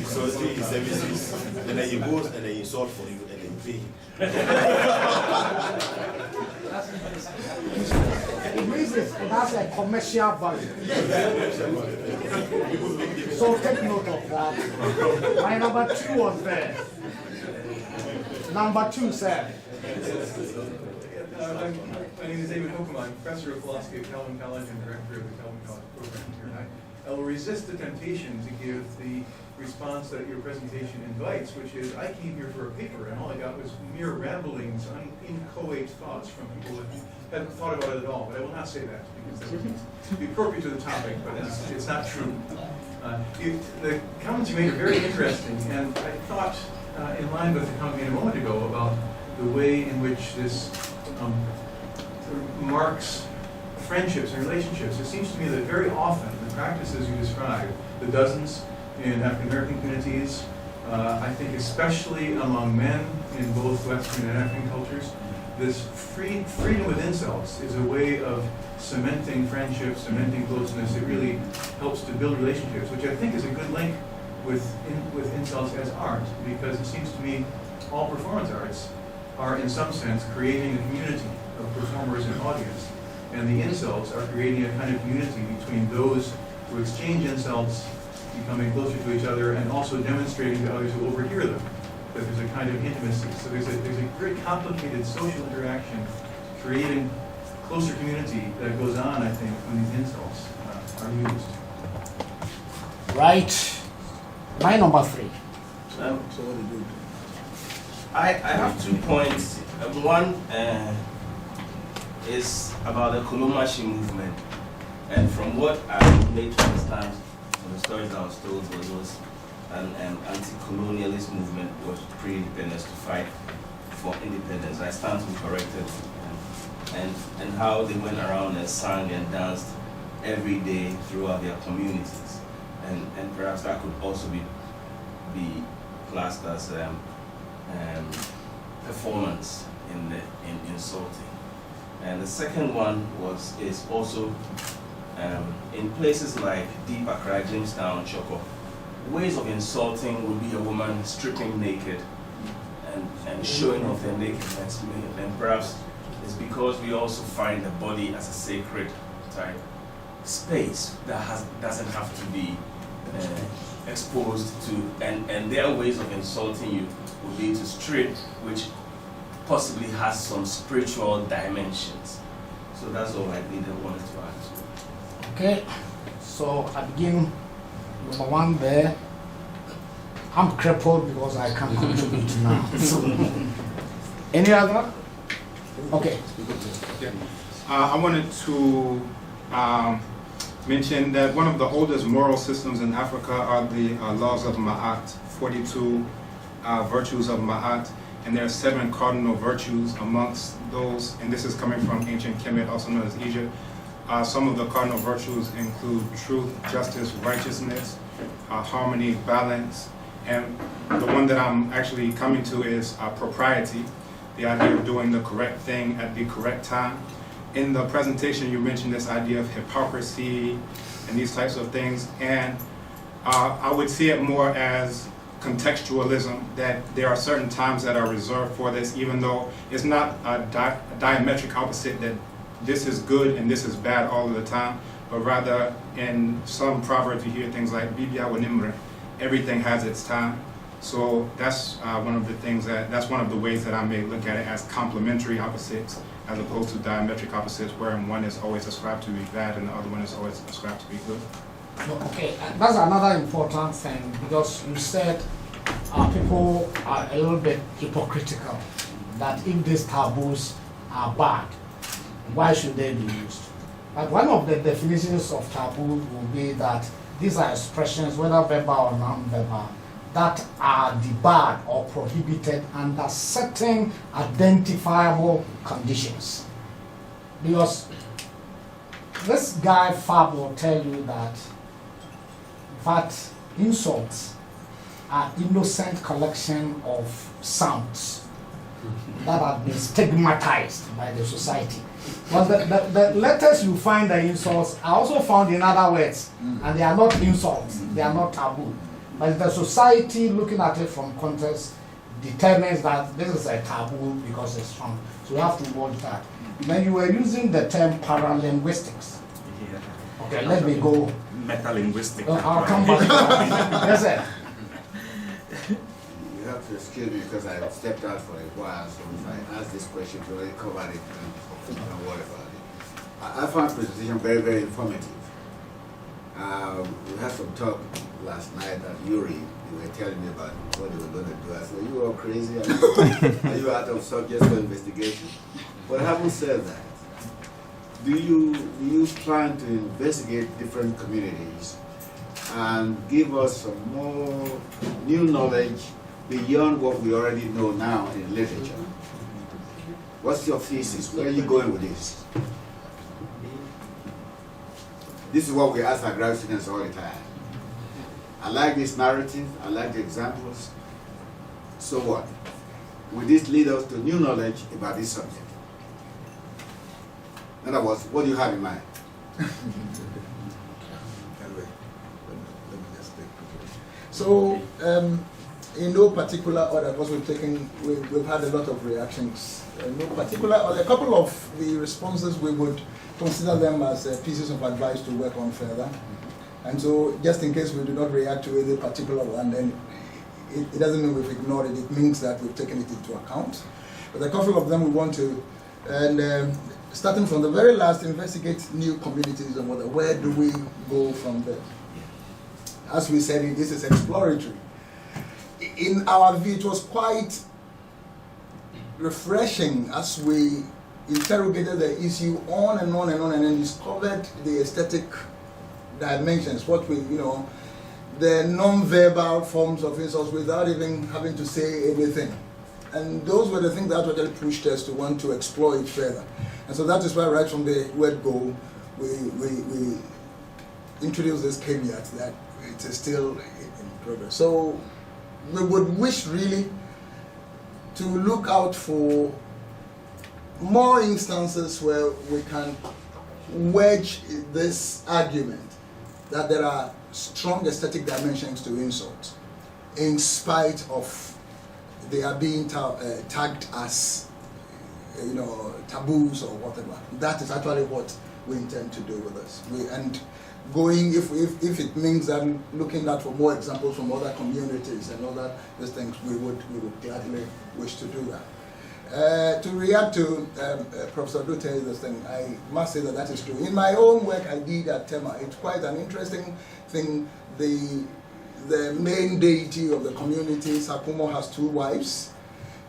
So his services, and then he goes and then he insult for you and then you pay him.
It means it has a commercial value. So take note of that. My number 2 was there. Number 2, sir.
My name is David Hokema. I'm professor of philosophy at Calvin College and director of the Calvin College program here. I will resist the temptation to give the response that your presentation invites, which is, I came here for a paper, and all I got was mere ramblings, inchoate thoughts from people that hadn't thought about it at all. But I will not say that, because that would be appropriate to the topic, but it's not true. The comments you made are very interesting, and I thought in line with the comment made a moment ago about the way in which this marks friendships and relationships. It seems to me that very often the practices you describe, the dozens in African American communities, I think especially among men in both Western and African cultures, this freedom with insults is a way of cementing friendships, cementing closeness. It really helps to build relationships, which I think is a good link with insults as art, because it seems to me all performance arts are in some sense creating a community of performers and audience. And the insults are creating a kind of unity between those who exchange insults, becoming closer to each other, and also demonstrating to others who overhear them that there's a kind of intimacy. So there's a very complicated social interaction creating closer community that goes on, I think, when these insults are used.
Right. My number 3.
So what do you do?
I have 2 points. One is about the Kolomashi movement, and from what I made to understand from the stories I was told, was an anti-colonialist movement was pre-independence to fight for independence. I stand to be corrected, and how they went around and sang and danced every day throughout their communities, and perhaps that could also be classed as performance in insulting. And the second one is also in places like Deep Accra, Jamestown, Choko, ways of insulting would be a woman stripping naked and showing off their nakedness. And perhaps it's because we also find the body as a sacred type space that doesn't have to be exposed to, and their ways of insulting you would be to strip, which possibly has some spiritual dimensions. So that's all I wanted to add.
Okay, so I begin number 1 there. I'm crippled because I can't contribute now. Any other? Okay.
Yeah. I wanted to mention that one of the oldest moral systems in Africa are the laws of Ma'at, 42 virtues of Ma'at, and there are 7 cardinal virtues amongst those, and this is coming from ancient Kemet, also known as Egypt. Some of the cardinal virtues include truth, justice, righteousness, harmony, balance, and the one that I'm actually coming to is propriety, the idea of doing the correct thing at the correct time. In the presentation, you mentioned this idea of hypocrisy and these types of things, and I would see it more as contextualism, that there are certain times that are reserved for this, even though it's not a diametric opposite that this is good and this is bad all of the time, but rather in some proverbs you hear things like Bibia wa Nimre, everything has its time. So that's one of the things that's one of the ways that I may look at it as complementary opposites, as opposed to diametric opposites, wherein one is always ascribed to be bad and the other one is always ascribed to be good.
Okay, that's another important thing, because you said people are a little bit hypocritical, that if these taboos are bad, why should they be used? But one of the definitions of taboo will be that these are expressions, whether verbal or non-verbal, that are debarred or prohibited under certain identifiable conditions. Because this guy Fab will tell you that insults are innocent collection of sounds that have been stigmatized by the society. But the letters you find the insults are also found in other words, and they are not insults, they are not taboo. But the society, looking at it from context, determines that this is a taboo because it's strong. So you have to watch that. Then you were using the term paralinguistics.
Yeah.
Okay, let me go.
Metalinguistic.
I'll come back to that. Yes, sir.
You have to excuse me because I stepped out for a while, so if I ask this question, you already covered it, and don't worry about it. I found the presentation very, very informative. We had some talk last night at Yuri. You were telling me about what they were going to do. I said, you are crazy. Are you out of subjects for investigation? But having said that, do you plan to investigate different communities and give us some more new knowledge beyond what we already know now in literature. What's your thesis? Where are you going with this? This is what we ask our graduate students all the time. I like this narrative, I like the examples. So what? Will this lead us to new knowledge about this subject? In other words, what do you have in mind?
So, in no particular order, because we've had a lot of reactions. In no particular order, a couple of the responses we would consider them as pieces of advice to work on further. And so, just in case we do not react to any particular one, then it doesn't mean we've ignored it. It means that we've taken it into account. But a couple of them we want to, and starting from the very last, investigate new communities and where do we go from there? As we said, this is exploratory. In our view, it was quite refreshing as we interrogated the issue on and on and on, and then discovered the aesthetic dimensions, what we, the non-verbal forms of insults without even having to say anything. And those were the things that really pushed us to want to explore it further. And so that is why right from the word go, we introduced this caveat that it is still in progress. So we would wish really to look out for more instances where we can wedge this argument that there are strong aesthetic dimensions to insults, in spite of they are being tagged as taboos or whatever. That is actually what we intend to do with this. And going, if it means that looking at for more examples from other communities and other these things, we would gladly wish to do that. To react to Professor Dote's thing, I must say that is true. In my own work I did at Tema, it's quite an interesting thing. The main deity of the community, Sakumo, has 2 wives,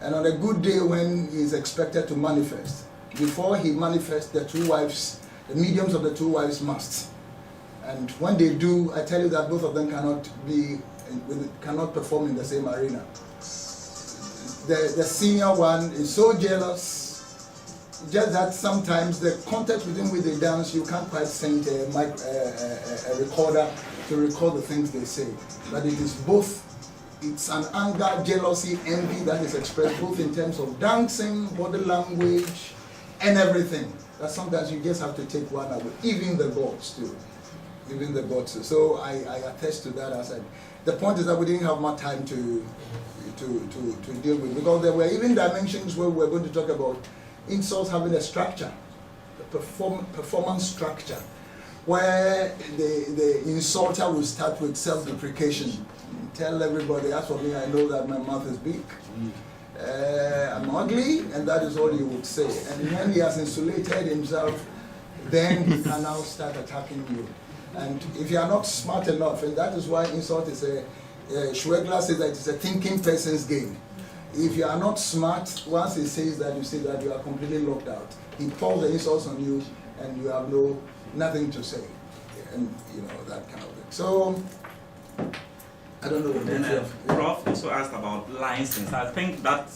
and on a good day when he is expected to manifest, before he manifests, the 2 wives, the mediums of the 2 wives must. And when they do, I tell you that both of them cannot perform in the same arena. The senior one is so jealous, just that sometimes the context within which they dance, you can't quite send a recorder to record the things they say. But it is both, it's an anger, jealousy, envy that is expressed both in terms of dancing, body language, and everything. That sometimes you just have to take one away, even the gods too. Even the gods too. So I attest to that. I said, the point is that we didn't have much time to deal with, because there were even dimensions where we were going to talk about insults having a structure, the performance structure, where the insulter will start with self-deprecation. Tell everybody, as for me, I know that my mouth is big, I'm ugly, and that is all he would say. And when he has insulated himself, then he can now start attacking you. And if you are not smart enough, and that is why insult is Schwegler says that it's a thinking person's game. If you are not smart, once he says that, you see that you are completely locked out. He pours the insults on you, and you have nothing to say, and that kind of thing. So I don't know.
Then Prof also asked about license. I think that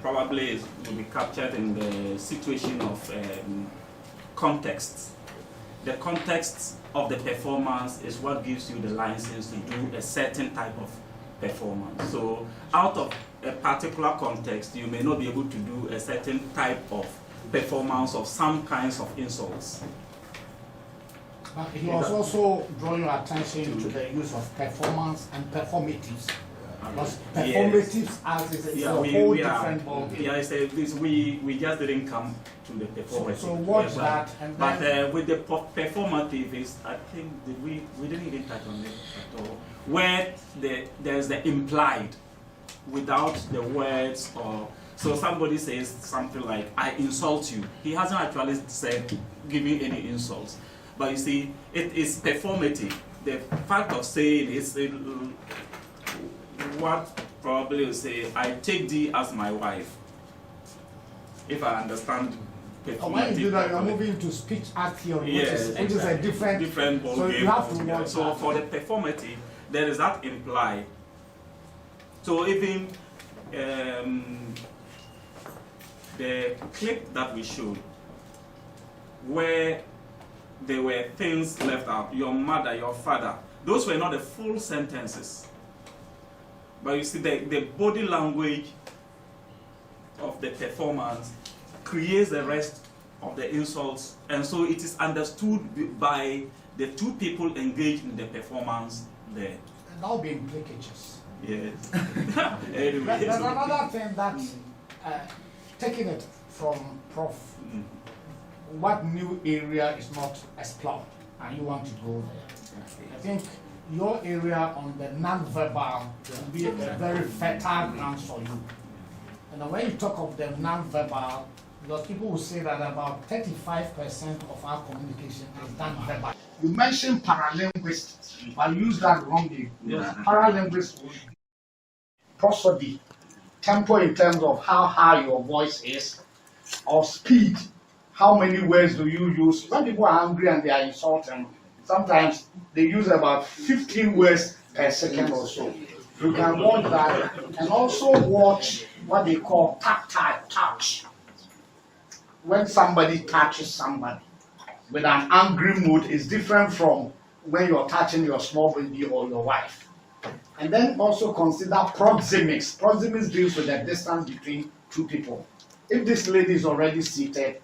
probably will be captured in the situation of context. The context of the performance is what gives you the license to do a certain type of performance. So out of a particular context, you may not be able to do a certain type of performance of some kinds of insults.
But he was also drawing your attention to the use of performance and performatives. Because performatives is a whole different ballgame.
Yeah, we just didn't come to the performative.
So what's that? And
but with the performative is, I think we didn't even touch on it at all. Where there's the implied, without the words, or so somebody says something like, I insult you. He hasn't actually said giving any insults. But you see, it is performative. The fact of saying is what probably will say, I take thee as my wife. If I understand performative.
When you do that, you're moving to speech art theory, which is a different
ball
so
game.
You have to watch
so for the performative, there is that implied. So even the clip that we showed, where there were things left out, your mother, your father, those were not the full sentences. But you see, the body language of the performance creates the rest of the insults, and so it is understood by the two people engaged in the performance there.
And all the implications.
Yes.
There's another thing that, taking it from Prof, what new area is not explored and you want to go there? I think your area on the non-verbal will be a very fertile ground for you. And when you talk of the non-verbal, because people will say that about 35% of our communication is non-verbal. You mentioned paralinguistics, but use that wrongly. Yes. Paralinguistics would be prosody, tempo in terms of how high your voice is, or speed. How many words do you use? When people are angry and they are insulting, sometimes they use about 15 words per second or so. You can watch that, and also watch what they call tactile touch. When somebody touches somebody with an angry mood, is different from when you're touching your small baby or your wife. And then also consider proxemics. Proxemics deals with the distance between two people. If this lady is already seated,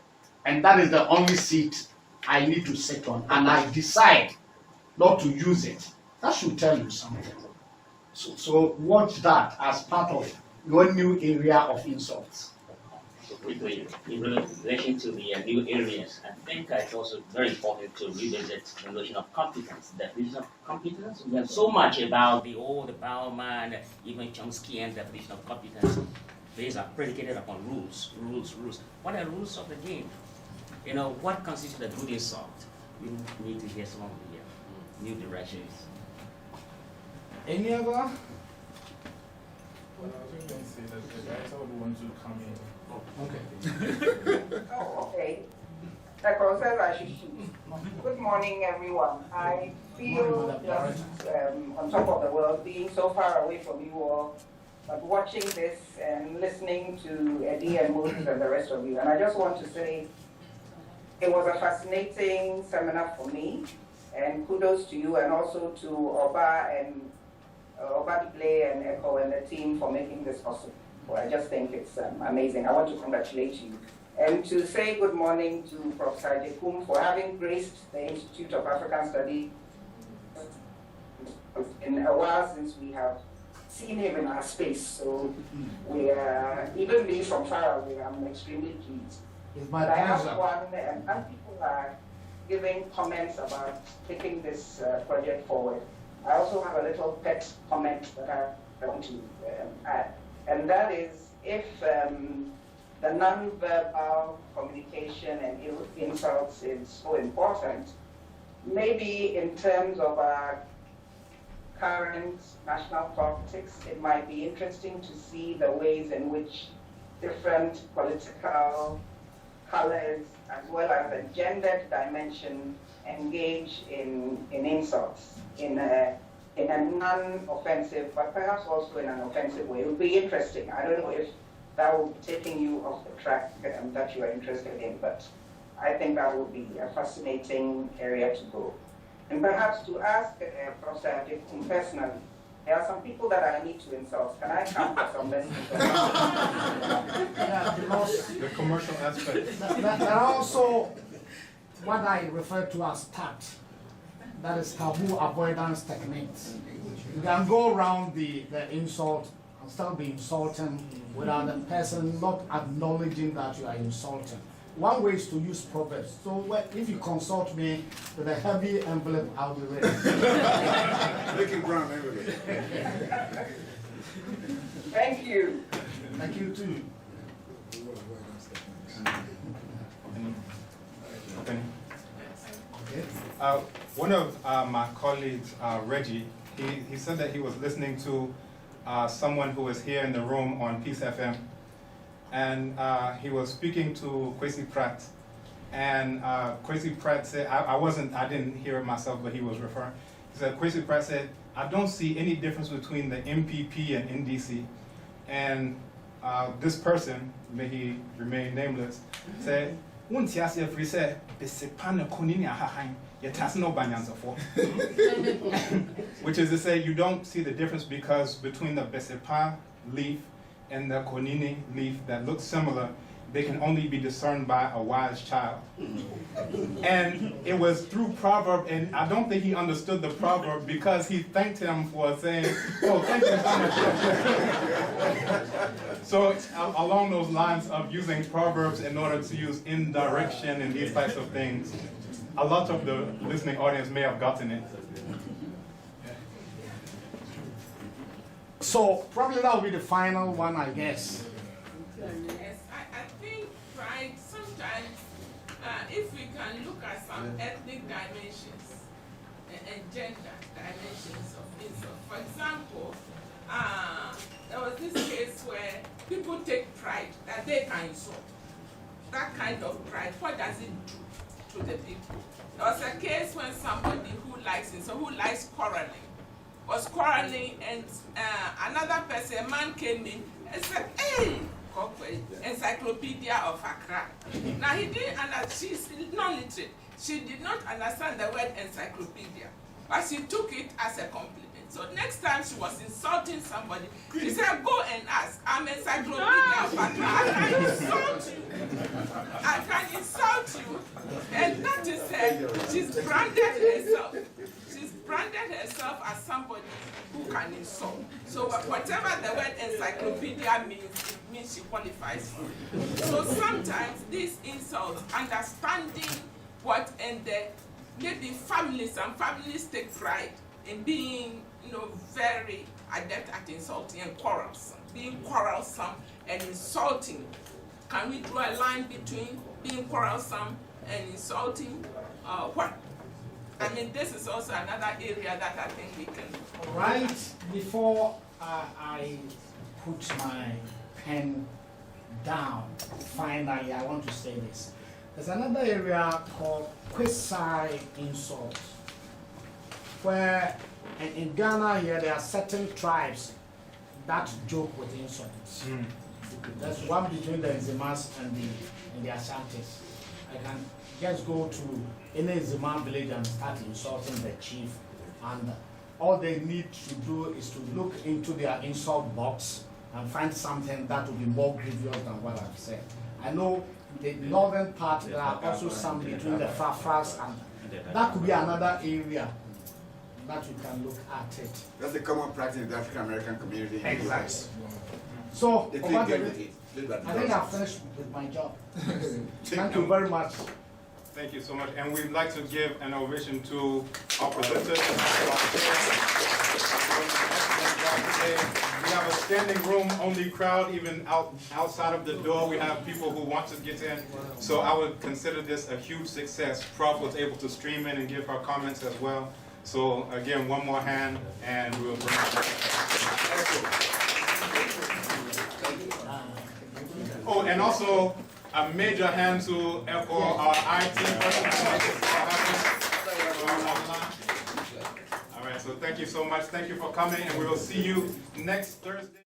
and that is the only seat I need to sit on, and I decide not to use it, that should tell you something. So watch that as part of your new area of insults.
Quickly, in relation to the new areas, I think it's also very important to revisit the notion of competence. The definition of competence, we have so much about the Bauman, even Chomsky, and definition of competence. These are predicated upon rules. What are rules of the game? You know, what constitutes a good insult? We need to hear some of the new directions.
Any other?
Well, I was going to say that the guys would want to come in.
Okay.
Oh, okay. The process I should choose. Good morning, everyone. I feel just on top of the world, being so far away from you all, but watching this and listening to Eddie and Moses and the rest of you. And I just want to say it was a fascinating seminar for me, and kudos to you, and also to Oba and Obadible and Echo and the team for making this possible. Well, I just think it's amazing. I want to congratulate you. And to say good morning to Professor Jekum for having graced the Institute of African Studies. It's been a while since we have seen him in our space, so we are, even me from far away, I'm extremely pleased.
It's my
but I have
pleasure.
one, and people are giving comments about taking this project forward. I also have a little pet comment that I want to add, and that is if the non-verbal communication and insults is so important, maybe in terms of our current national politics, it might be interesting to see the ways in which different political colors, as well as the gendered dimension, engage in insults in a non-offensive, but perhaps also in an offensive way. It would be interesting. I don't know if that will be taking you off the track that you are interested in, but I think that would be a fascinating area to go. And perhaps to ask Professor Jekum personally, there are some people that I need to insult. Can I come for some lessons?
Yeah, because
The commercial aspect.
there are also what I refer to as tact. That is taboo avoidance techniques. You can go around the insult and still be insulting without the person not acknowledging that you are insulting. One way is to use proverbs. So if you consult me with a heavy envelope, I'll be ready.
Making ground everywhere.
Thank you.
Thank you too.
One of my colleagues, Reggie, he said that he was listening to someone who was here in the room on Peace FM, and he was speaking to Kwesi Pratt, and Kwesi Pratt said, I didn't hear it myself, but he was referring. He said, Kwesi Pratt said, I don't see any difference between the MPP and NDC. And this person, may he remain nameless, said, which is to say you don't see the difference because between the besepa leaf and the konini leaf that look similar, they can only be discerned by a wise child. And it was through proverb, and I don't think he understood the proverb because he thanked him for saying, oh, thank you so much. So along those lines of using proverbs in order to use indirection and these types of things, a lot of the listening audience may have gotten it.
So probably that will be the final one, I guess.
Yes, I think pride sometimes, if we can look at some ethnic dimensions and gender dimensions of insult. For example, there was this case where people take pride that they can insult. That kind of pride, what does it do to the people? There was a case when somebody who likes quarreling, was quarreling, and another person, a man came in and said, hey, Encyclopedia of Accra. Now he didn't understand, she's non-literate. She did not understand the word encyclopedia, but she took it as a compliment. So next time she was insulting somebody, she said, go and ask, I'm Encyclopedia of Accra. I can insult you. I can insult you. And that is her. She's branded herself. She's branded herself as somebody who can insult. So whatever the word encyclopedia means, it means she qualifies for it. So sometimes these insults, understanding what, and maybe some families take pride in being, very adept at insulting and quarrelsome, being quarrelsome and insulting. Can we draw a line between being quarrelsome and insulting? What? I mean, this is also another area that I think we can.
Right before I put my pen down, finally, I want to say this. There's another area called quasi-insult, where in Ghana here there are certain tribes that joke with insults. There's one between the Nzimas and the Ashantis. I can just go to any Nzima village and start insulting the chief, and all they need to do is to look into their insult box and find something that will be more grievous than what I've said. I know the northern part, there are also some between the Fafras, and that could be another area that you can look at it.
That's a common practice in the African American community.
Exactly. So,
I
think I've finished with my job. Thank you very much.
Thank you so much. And we'd like to give an ovation to our presenters. We have a standing room only crowd, even outside of the door. We have people who want to get in. So I would consider this a huge success. Prof was able to stream in and give her comments as well. So again, one more hand and we'll bring it back. Oh, and also a major hand to echo our IT person. All right, so thank you so much. Thank you for coming, and we will see you next Thursday.